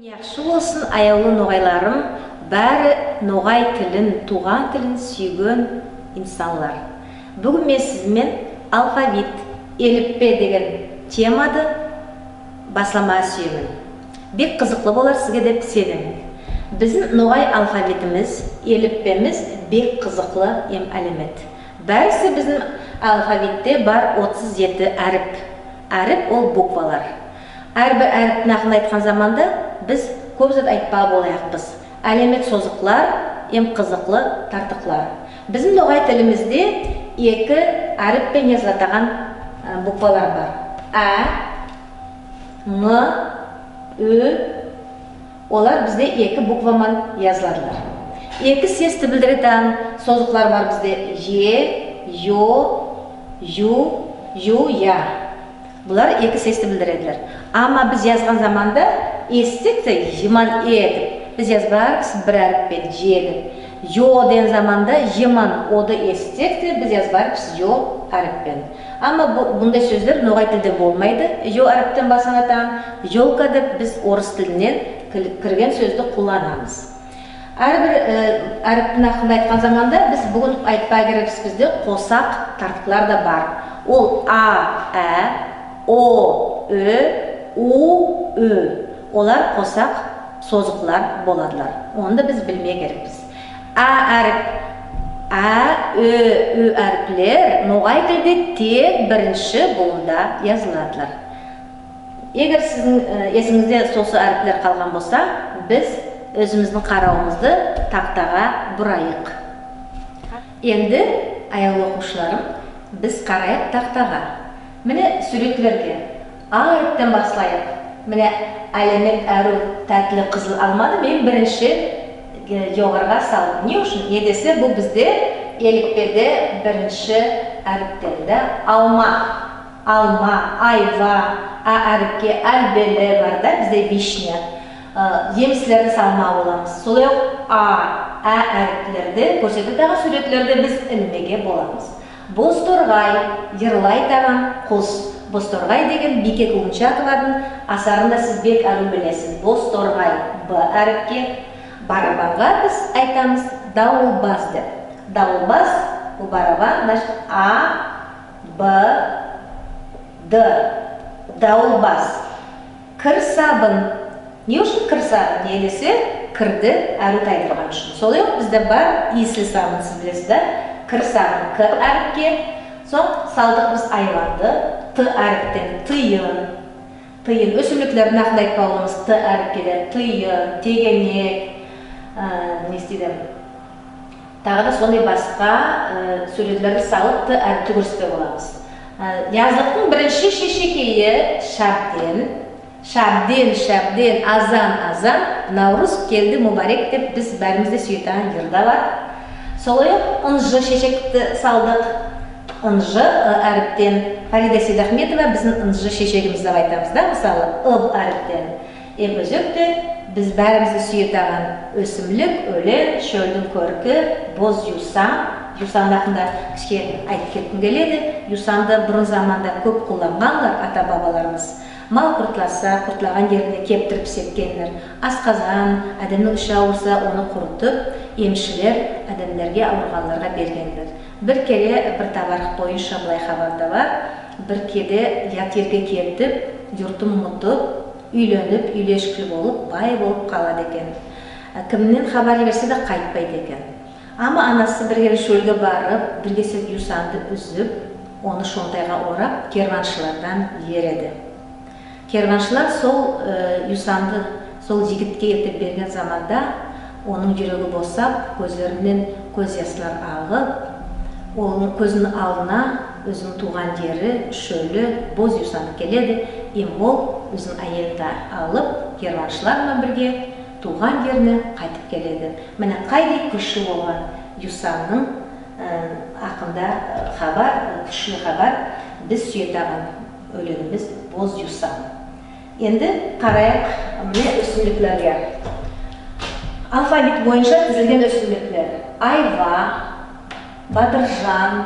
Яхшы болсын, аяулы ноғайларым, бәрі ноғай тілін, туған тілін сүйген инсанлар. Бүгін мен сізмен алфавит, еліппе деген темады баслама сүйемін. Бек қызықлы болар сізге деп сенемін. Біздің ноғай алфавитіміз, еліппеміз бек қызықлы әлемет. Бәрісі біздің алфавитте бар 37 әріп. Әріп ол буквалар. Әрбір әріп нақын айтқан заманда біз көп зат айтпа болайықпыз. Әлемет созықлар, қызықлы тартықлар. Біздің ноғай тілімізде екі әріппен жазылатаған буквалар бар. М, Ү. Олар бізде екі букваман yazıладылар. Екі сесті білдіретін созықлар бар бізде Е, Йо, Ю, Ю, Я. Бұлар екі сесті білдіреділер. Ама біз yazған заманда естік те жеман етіп. Біз yazбарыз бір әріппен жеді. Йо ден заманда жеман оды естік те біз yazбарыз йо әріппен. Ама бұндай сөздер ноғай тілде болмайды. Йо әріптен басанатан, йолка деп біз орыс тілінен кірген сөзді қолданамыз. Әрбір әріптің ақында айтқан заманда біз бүгін айтпай керекпіз, бізде қосақ тартықлар да бар. Ол А, О, Ö, У, Ö. Олар қосақ созықлар боладылар. Оны да біз білмей керекпіз. Әріп, Ö әріплер ноғай тілде тек бірінші буында yazıладылар. Егер сіздің есіңізде сосы әріплер қалған болса, біз өзіміздің қарауымызды тақтаға бұрайық. Енді, аяулы оқушыларым, біз қарайық тақтаға. Міне суретлерге А әріптен басылайық. Міне әлемет әру тәтілі қызыл алмады, мен бірінші жоғарға салдым. Не үшін? Едесе бұл бізде елікпеде бірінші әріптерді алма, айва, әріпке әлбелі бар да, бізде вишня. Еміслерді салма боламыз. Солай әріптілерді көрсетіп суретлерді біз ілмеге боламыз. Бозторғай, ерлай таған құс. Бозторғай деген Беке Құлыншақованың асарында сіз бек әрі білесіз. Бозторғай Б әріпке, барабанға біз айтамыз дауылбаз деп. Дауылбаз, бұл барабан, А, Б, Д. Дауылбаз. Кірсабын. Не үшін кірсабын? Не десе, кірді әрі тайдырған үшін. Солай бізде бар иіслі сабын, сіз білесіз да? Кірсабын К әріпке, соң салдық біз айванды Т әріптен тыйын. Тыйын өсімліктерін ақында айтпа оламыз Т әріпкелер, тыйын, тегенек, не істейдім. Тағы да сондай басқа сөйлетлерді салып Т әріпті көрсетпе боламыз. Yazлықтың бірінші шешекейі шабден, азан, Наурыз келді мұбарек деп біз бәрімізде сүйетаған ерда бар. Солай ұнжы шешекті салдық. Ұнжы әріптен Фарида Сейдахметова біздің ұнжы шешегімізді айтамыз да, мысалы, ұб әріптен. Өзекте біз бәрімізді сүйетаған өсімлік, өлен, шөлдің көркі, боз юсан. Юсан ақында кішке айтып кеткім келеді. Юсанды бұрын заманда көп қолданғанлар ата-бабаларымыз. Мал құртласа, құртлаған жеріне кептіріп сеткендер. Асқазан, әдемнің іші ауырса, оны құртып, емшілер әдемдерге ауырғанларға бергендер. Бір келе бір табарық бойынша бұлай хабарда бар. Бір кеде ят ерге кетіп, юртын ұмытып, үйленіп, үйлешкіл болып, бай болып қалады екен. Кімнен хабар берсе де қайтпайды екен. Ама анасы бір келе шөлге барып, бір кесе юсанды үзіп, оны шонтайға орап, керваншылардан ереді. Керваншылар сол юсанды сол жігітке ертіп берген заманда оның жүрегі босап, көзлерінен көз ясылар ағып, оның көзінің алдына өзінің туған жері, шөлі, боз юсанды келеді. Ол өзінің әйелді алып, керваншылармен бірге туған жеріне қайтып келеді. Міне қайдай күші болған юсанның ақында хабар, күші хабар, біз сүйетаған өлеңіміз боз юсан. Енді қарайық міне өсімліктерге. Алфавит бойынша тізілген өсімліктер. Айва, бадыржан,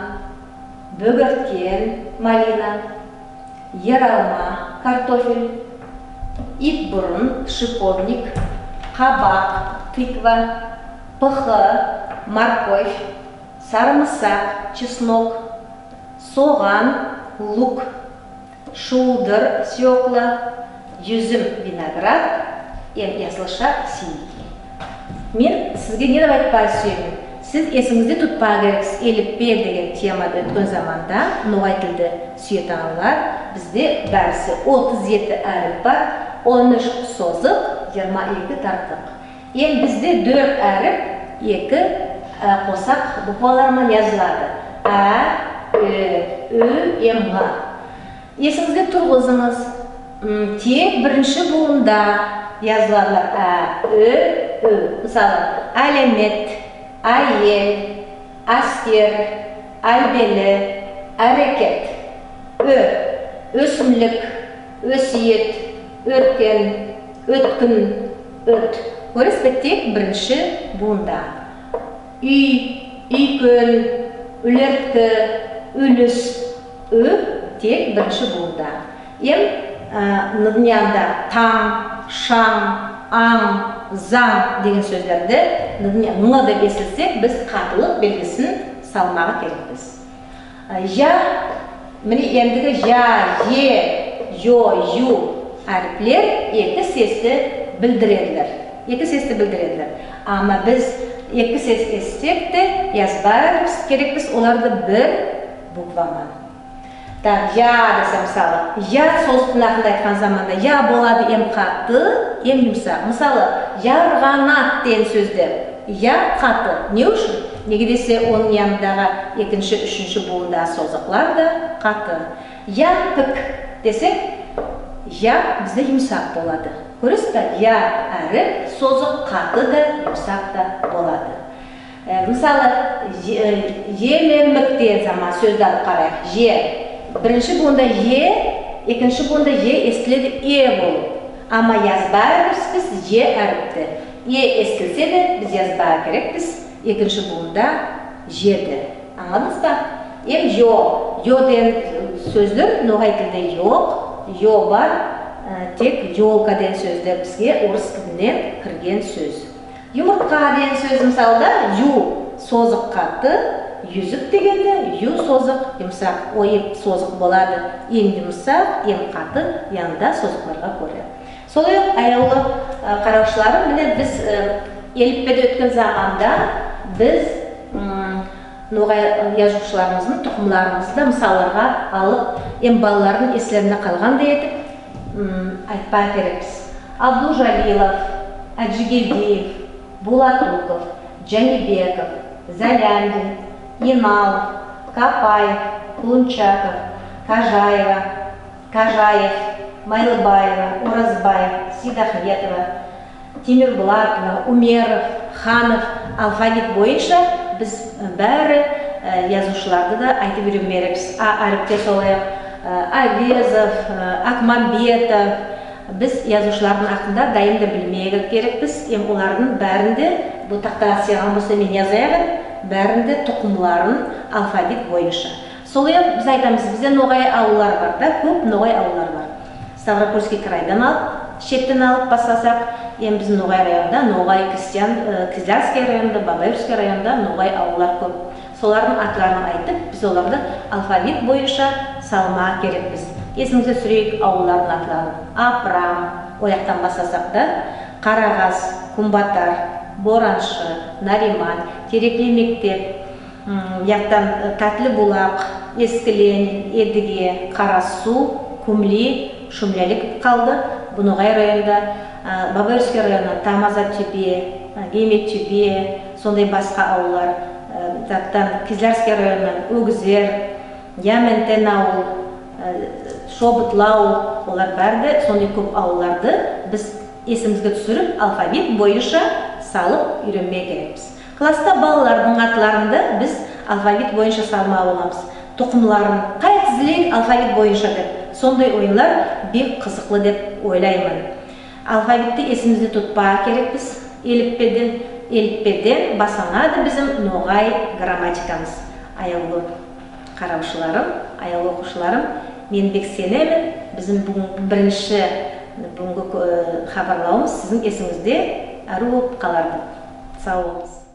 бөгірткен, малина, ералма, картофель, итбұрын, шиповник, қабақ, тыква, пыхы, морковь, сарымсақ, чеснок, соған, лук, шулдыр, свекла, жүзім, виноград, ясылша, синики. Мен сізге не деп айтпай сүйемін? Сіз есіңізде тұтпа керексіз еліппе деген темада өткен заманда ноғай тілді сүйетаңылар. Бізде бәрісі 37 әріп бар, 13 созық, 22 тартық. Бізде 4 әріп, 2 қосақ буквалармен жазылады. Ға. Есіңізде тұрғызыңыз. Тек бірінші буында жазыларlar. Мысалы, әлемет, әйел, әскер, әлбелі, әрекет, өсімлік, өсиет, өркен, өткін, өт. Көріс бе тек бірінші буында. Үй, үйкөн, үлерткі, үліс, тек бірінші буында. Нұднияда таң, шаң, аң, заң деген сөздерді ңы деп естілсек, біз қатылық белгісін салмағы керекпіз. Міне ендігі е, йо, ю әріплер екі сесті білдіреділер. Ама біз екі сес естсек те язбаймыз керекпіз оларды бір буквамен. Я десем мысалы, я соғыстың ақында айтқан заманда, я болады қаты, жұмсақ. Мысалы, ярғанат деген сөзді, я қаты. Не үшін? Неге десе, оның янындағы екінші, үшінші буында созықлар да қаты. Я пік десек, я бізде жұмсақ болады. Көріс бе? Я әрі созық қаты да, жұмсақ та болады. Мысалы, елемік деген заман сөзді алып қарайық. Бірінші буында екінші буында естіледі болып. Ама язбаймыз біз әріпті. Естілсе де біз язбай керекпіз екінші буында жеді. Аңладыңыз ба? Йо деген сөздер ноғай тілде жоқ, йо бар, тек йолка деген сөздер бізге орыс тілінен кірген сөз. Жұмыртқа деген сөз мысалда ю созық қаты, Юзік дегенде, ю созық, жұмсақ, ойып созық болады. Жұмсақ, қаты, янда созықларға көрі. Солай аяулы қараушыларым, міне біз еліппеде өткен заманда біз ноғай жазушыларымыздың тұқымларымызды мысаларға алып, балалардың есілеріне қалғандай етіп айтпай керекпіз. Абдужалилов, Әджігелдиев, Булатуков, Жәнібеков, Заляндин, Инал, Капаев, Кулунчаков, Кажаев, Майлыбаева, Оразбаев, Сидахметова, Тимирбулатова, Умеров, Ханов алфавит бойынша біз бәрі yazушыларды да айтып үйренмерекпіз. Әріпте солай Авезов, Акмамбетов, біз yazушылардың ақында дайында білмегі керекпіз. Олардың бәрінде бұл тақтаға сыйған болса мен жазайығын, бәрінде тұқымларын алфавит бойынша. Солай біз айтамыз, бізде ноғай аулар бар да, көп ноғай аулар бар. Ставропольский крайдан алып, шеттен алып басасақ, біз ноғай районда, ноғай Кизлярский районда, Бабаевский районда ноғай аулар көп. Солардың атларын айтып, біз оларды алфавит бойынша салма керекпіз. Есіңізде сүрейік аулардың атларын. Апрам, ояқтан басасақ да, Қарағаз, Кумбатар, Бораншы, Нариман, Терекле мектеп, яқтан Татлы бұлақ, Ескілен, Едіге, Қарасу, Күмли, Шумлялік қалды. Бұноғай районда, Бабаевский районда Тамаза төбе, Геймет төбе, сондай басқа аулар. Кизлярский районынан Өгізер, Яментен ауыл, Шобытлау, олар бәрді, сондай көп ауларды біз есімізге түсіріп, алфавит бойынша салып үйренмей керекпіз. Класста балалардың атларында біз алфавит бойынша салма оламыз. Тұқымларын қай тізілейік алфавит бойынша деп. Сондай ойынлар бек қызықлы деп ойлаймын. Алфавитті есімізде тұтпа керекпіз. Еліппеден басанады bizim ноғай грамматикамыз. Аяулы қараушыларым, аяулы оқушыларым, мен бек сенемін. Bizim бірінші бүгінгі хабарлауымыз сіздің есіңізде әрі болып қаларды. Сау болыңыз.